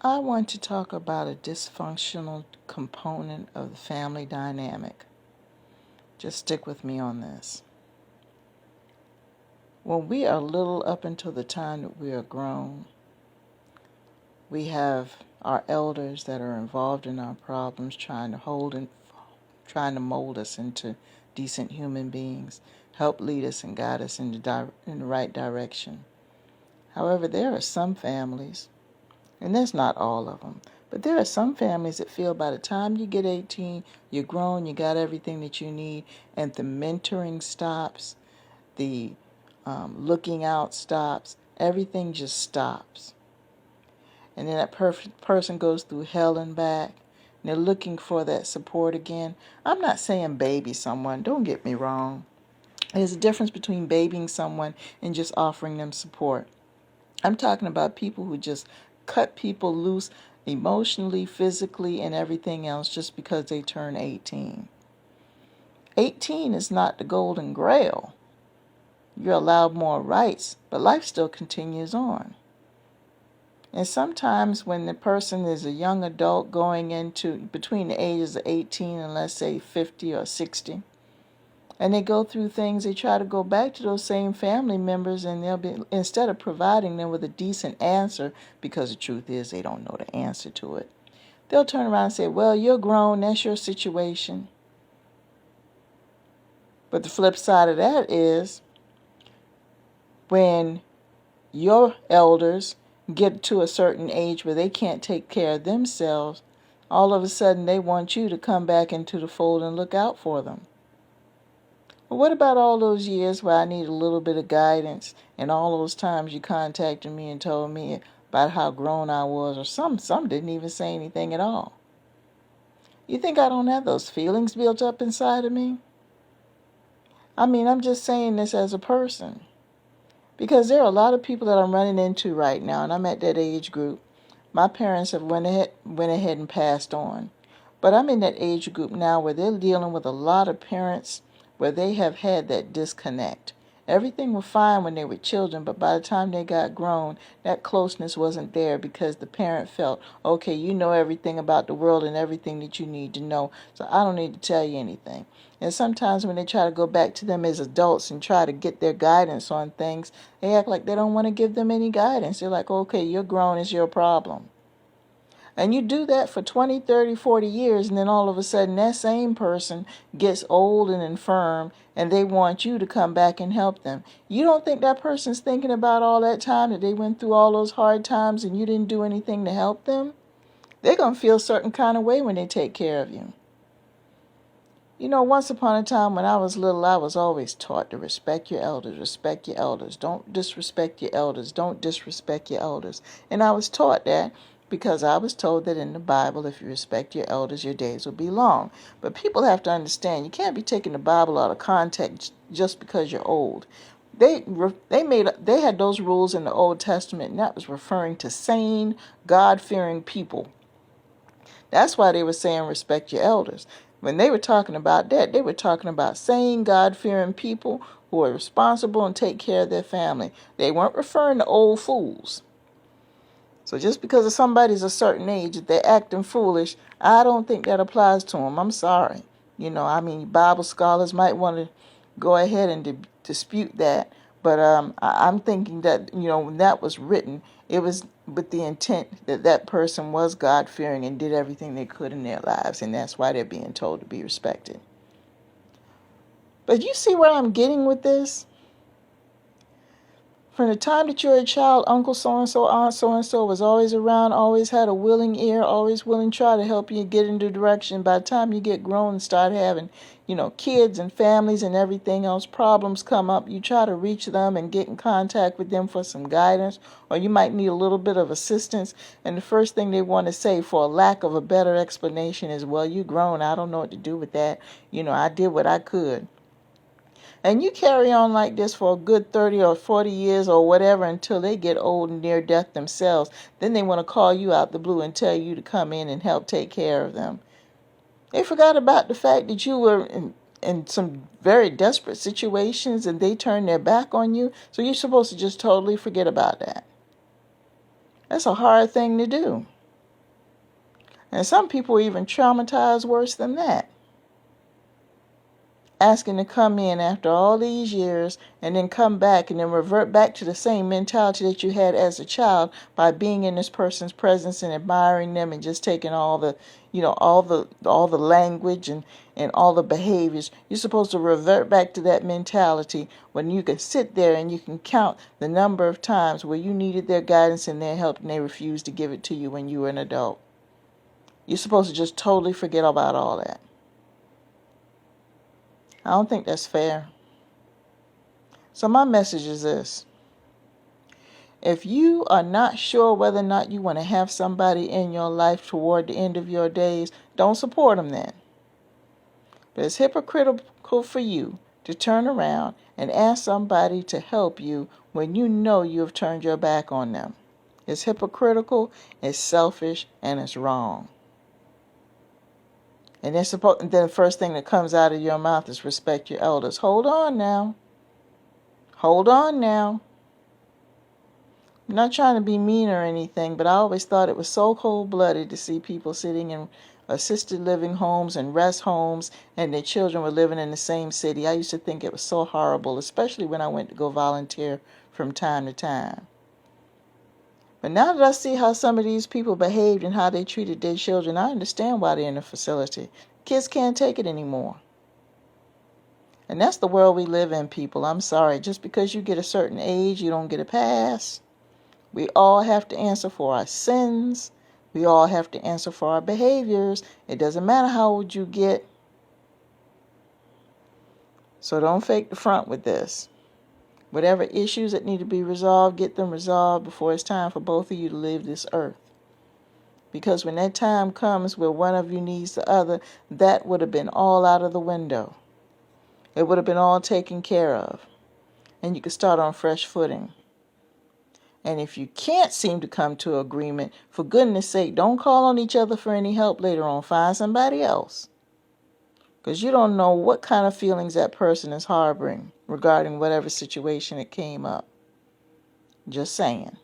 I want to talk about a dysfunctional component of the family dynamic. Just stick with me on this. When we are little up until the time that we are grown, we have our elders that are involved in our problems trying to mold us into decent human beings, help lead us and guide us in the right direction. However, there are some families, and that's not all of them, but there are some families that feel by the time you get 18, you're grown, you got everything that you need, and the mentoring stops, the looking out stops, everything just stops. And then that person goes through hell and back, and they're looking for that support again. I'm not saying baby someone, don't get me wrong. There's a difference between babying someone and just offering them support. I'm talking about people who just cut people loose emotionally, physically, and everything else just because they turn 18. 18 is not the golden grail. You're allowed more rights, but life still continues on. And sometimes when the person is a young adult going into between the ages of 18 and let's say 50 or 60, and they go through things, they try to go back to those same family members, and they'll be, instead of providing them with a decent answer, because the truth is they don't know the answer to it, they'll turn around and say, well, you're grown, that's your situation. But the flip side of that is when your elders get to a certain age where they can't take care of themselves, all of a sudden they want you to come back into the fold and look out for them. But what about all those years where I need a little bit of guidance, and all those times you contacted me and told me about how grown I was, or some didn't even say anything at all? You think I don't have those feelings built up inside of me? I mean, I'm just saying this as a person. Because there are a lot of people that I'm running into right now, and I'm at that age group. My parents have went ahead and passed on. But I'm in that age group now where they're dealing with a lot of parents where they have had that disconnect. Everything was fine when they were children, but by the time they got grown, that closeness wasn't there because the parent felt, okay, you know everything about the world and everything that you need to know, so I don't need to tell you anything. And sometimes when they try to go back to them as adults and try to get their guidance on things, they act like they don't want to give them any guidance. They're like, okay, you're grown, it's your problem. And you do that for 20, 30, 40 years, and then all of a sudden that same person gets old and infirm, and they want you to come back and help them. You don't think that person's thinking about all that time that they went through all those hard times and you didn't do anything to help them? They're going to feel a certain kind of way when they take care of you. You know, once upon a time when I was little, I was always taught to respect your elders, respect your elders. Don't disrespect your elders. Don't disrespect your elders. And I was taught that because I was told that in the Bible, if you respect your elders, your days will be long. But people have to understand, you can't be taking the Bible out of context just because you're old. They had those rules in the Old Testament, and that was referring to sane, God-fearing people. That's why they were saying respect your elders. When they were talking about that, they were talking about sane, God-fearing people who are responsible and take care of their family. They weren't referring to old fools. So just because somebody's a certain age, if they're acting foolish, I don't think that applies to them. I'm sorry. You know, I mean, Bible scholars might want to go ahead and dispute that. But I'm thinking that, you know, when that was written, it was with the intent that that person was God-fearing and did everything they could in their lives. And that's why they're being told to be respected. But you see where I'm getting with this? From the time that you're a child, Uncle so-and-so, Aunt so-and-so was always around, always had a willing ear, always willing to try to help you get into direction. By the time you get grown and start having, you know, kids and families and everything else, problems come up, you try to reach them and get in contact with them for some guidance, or you might need a little bit of assistance. And the first thing they want to say, for a lack of a better explanation, is, well, you grown, I don't know what to do with that. You know, I did what I could. And you carry on like this for a good 30 or 40 years or whatever until they get old and near death themselves. Then they want to call you out the blue and tell you to come in and help take care of them. They forgot about the fact that you were in some very desperate situations and they turned their back on you. So you're supposed to just totally forget about that. That's a hard thing to do. And some people are even traumatized worse than that. Asking to come in after all these years and then come back and then revert back to the same mentality that you had as a child by being in this person's presence and admiring them and just taking all the, all the language and all the behaviors. You're supposed to revert back to that mentality when you can sit there and you can count the number of times where you needed their guidance and their help and they refused to give it to you when you were an adult. You're supposed to just totally forget about all that. I don't think that's fair. So my message is this. If you are not sure whether or not you want to have somebody in your life toward the end of your days, don't support them then. But it's hypocritical for you to turn around and ask somebody to help you when you know you have turned your back on them. It's hypocritical, it's selfish, and it's wrong. And then the first thing that comes out of your mouth is respect your elders. Hold on now. Hold on now. I'm not trying to be mean or anything, but I always thought it was so cold-blooded to see people sitting in assisted living homes and rest homes and their children were living in the same city. I used to think it was so horrible, especially when I went to go volunteer from time to time. But now that I see how some of these people behaved and how they treated their children, I understand why they're in the facility. Kids can't take it anymore. And that's the world we live in, people. I'm sorry. Just because you get a certain age, you don't get a pass. We all have to answer for our sins. We all have to answer for our behaviors. It doesn't matter how old you get. So don't fake the front with this. Whatever issues that need to be resolved, get them resolved before it's time for both of you to leave this earth. Because when that time comes where one of you needs the other, that would have been all out of the window. It would have been all taken care of. And you could start on fresh footing. And if you can't seem to come to agreement, for goodness sake, don't call on each other for any help later on. Find somebody else. Because you don't know what kind of feelings that person is harboring regarding whatever situation that came up. Just saying.